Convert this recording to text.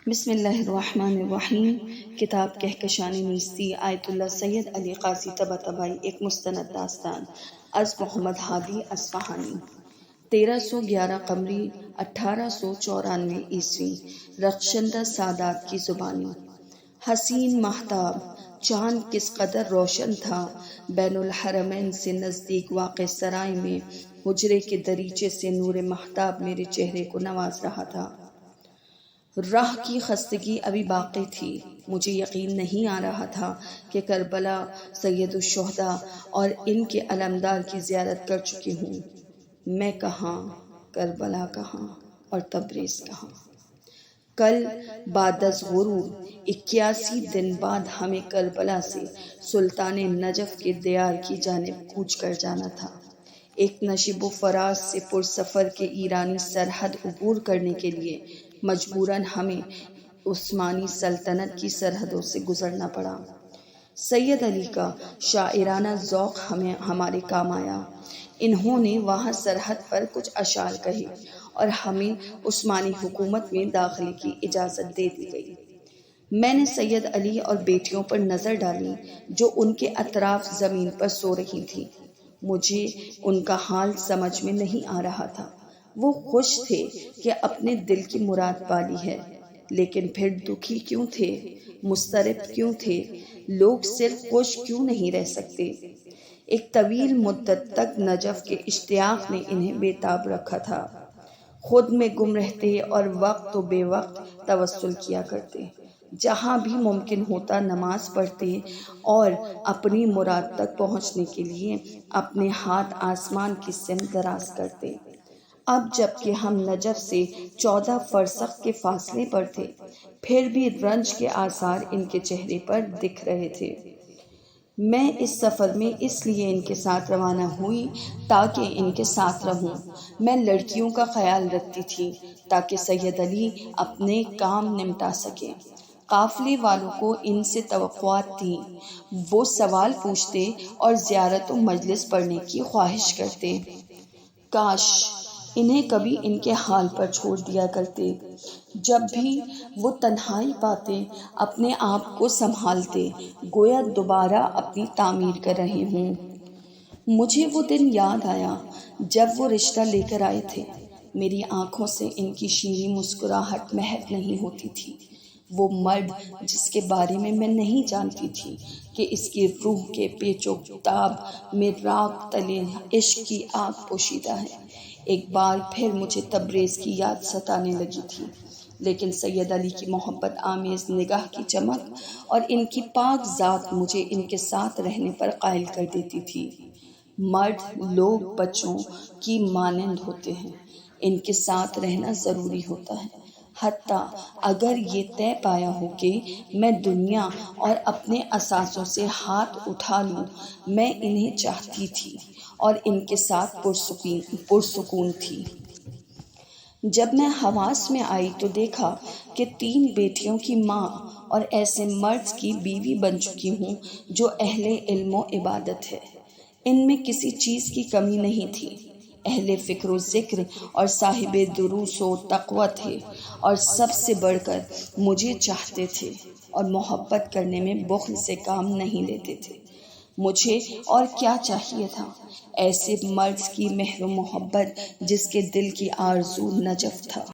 بسم اللہ الرحمن الرحیم۔ کتاب کہکشان نیستی آیت اللہ سید علی قاضی طباطبائی، ایک مستند داستان از محمد ہادی اصفہانی۔ 1311 قمری 1894 عیسوی، رخشندہ سادات کی زبانی۔ حسین ماہتاب، چاند کس قدر روشن تھا۔ بین الحرمین سے نزدیک واقع سرائے میں حجرے کے دریچے سے نور ماہتاب میرے چہرے کو نواز رہا تھا۔ راہ کی خستگی ابھی باقی تھی۔ مجھے یقین نہیں آ رہا تھا کہ کربلا، سید الشہداء اور ان کے علمدار کی زیارت کر چکی ہوں۔ میں کہاں، کربلا کہاں اور تبریز کہاں؟ کل بعد از غروب 81 دن بعد ہمیں کربلا سے سلطان نجف کے دیار کی جانب کوچ کر جانا تھا۔ ایک نشیب و فراز سے پرسفر کے ایرانی سرحد عبور کرنے کے لیے مجبوراً ہمیں عثمانی سلطنت کی سرحدوں سے گزرنا پڑا۔ سید علی کا شاعرانہ ذوق ہمارے کام آیا۔ انہوں نے وہاں سرحد پر کچھ اشعار کہے اور ہمیں عثمانی حکومت میں داخلے کی اجازت دے دی گئی۔ میں نے سید علی اور بیٹیوں پر نظر ڈالی جو ان کے اطراف زمین پر سو رہی تھیں۔ مجھے ان کا حال سمجھ میں نہیں آ رہا تھا۔ وہ خوش تھے کہ اپنے دل کی مراد پالی ہے، لیکن پھر دکھی کیوں تھے، مضطرب کیوں تھے؟ لوگ صرف خوش کیوں نہیں رہ سکتے؟ ایک طویل مدت تک نجف کے اشتیاق نے انہیں بے تاب رکھا تھا۔ خود میں گم رہتے اور وقت و بے وقت توسل کیا کرتے۔ جہاں بھی ممکن ہوتا نماز پڑھتے اور اپنی مراد تک پہنچنے کے لیے اپنے ہاتھ آسمان کی سمت دراز کرتے۔ اب جب کہ ہم نجف سے 14 فرسخ کے فاصلے پر تھے، پھر بھی رنج کے آثار ان کے چہرے پر دکھ رہے تھے۔ میں اس سفر میں اس لیے ان کے ساتھ روانہ ہوئی تاکہ ان کے ساتھ رہوں۔ میں لڑکیوں کا خیال رکھتی تھی تاکہ سید علی اپنے کام نمٹا سکیں۔ قافلے والوں کو ان سے توقعات تھیں۔ وہ سوال پوچھتے اور زیارت و مجلس پڑھنے کی خواہش کرتے۔ کاش انہیں کبھی ان کے حال پر چھوڑ دیا کرتے۔ جب بھی وہ تنہائی پاتے اپنے آپ کو سنبھالتے، گویا دوبارہ اپنی تعمیر کر رہے ہوں۔ مجھے وہ دن یاد آیا جب وہ رشتہ لے کر آئے تھے۔ میری آنکھوں سے ان کی شیریں مسکراہٹ محو نہیں ہوتی تھی۔ وہ مرد جس کے بارے میں نہیں جانتی تھی کہ اس کی روح کے پیچ و تاب میں راگ تلے عشق کی آگ پوشیدہ ہے، ایک بار پھر مجھے تبریز کی یاد ستانے لگی تھی۔ لیکن سید علی کی محبت آمیز نگاہ کی چمک اور ان کی پاک ذات مجھے ان کے ساتھ رہنے پر قائل کر دیتی تھی۔ مرد لوگ بچوں کی مانند ہوتے ہیں، ان کے ساتھ رہنا ضروری ہوتا ہے، حتیٰ اگر یہ طے پایا ہو کہ میں دنیا اور اپنے اثاثوں سے ہاتھ اٹھا لوں۔ میں انہیں چاہتی تھی اور ان کے ساتھ پرسکون تھی۔ جب میں حواس میں آئی تو دیکھا کہ 3 بیٹیوں کی ماں اور ایسے مرد کی بیوی بن چکی ہوں جو اہل علم و عبادت ہے۔ ان میں کسی چیز کی کمی نہیں تھی، اہل فکر و ذکر اور صاحب دروس و تقویٰ تھے، اور سب سے بڑھ کر مجھے چاہتے تھے اور محبت کرنے میں بخل سے کام نہیں لیتے تھے۔ مجھے اور کیا چاہیے تھا؟ ایسے مرد کی مہر و محبت جس کے دل کی آرزو نجف تھا۔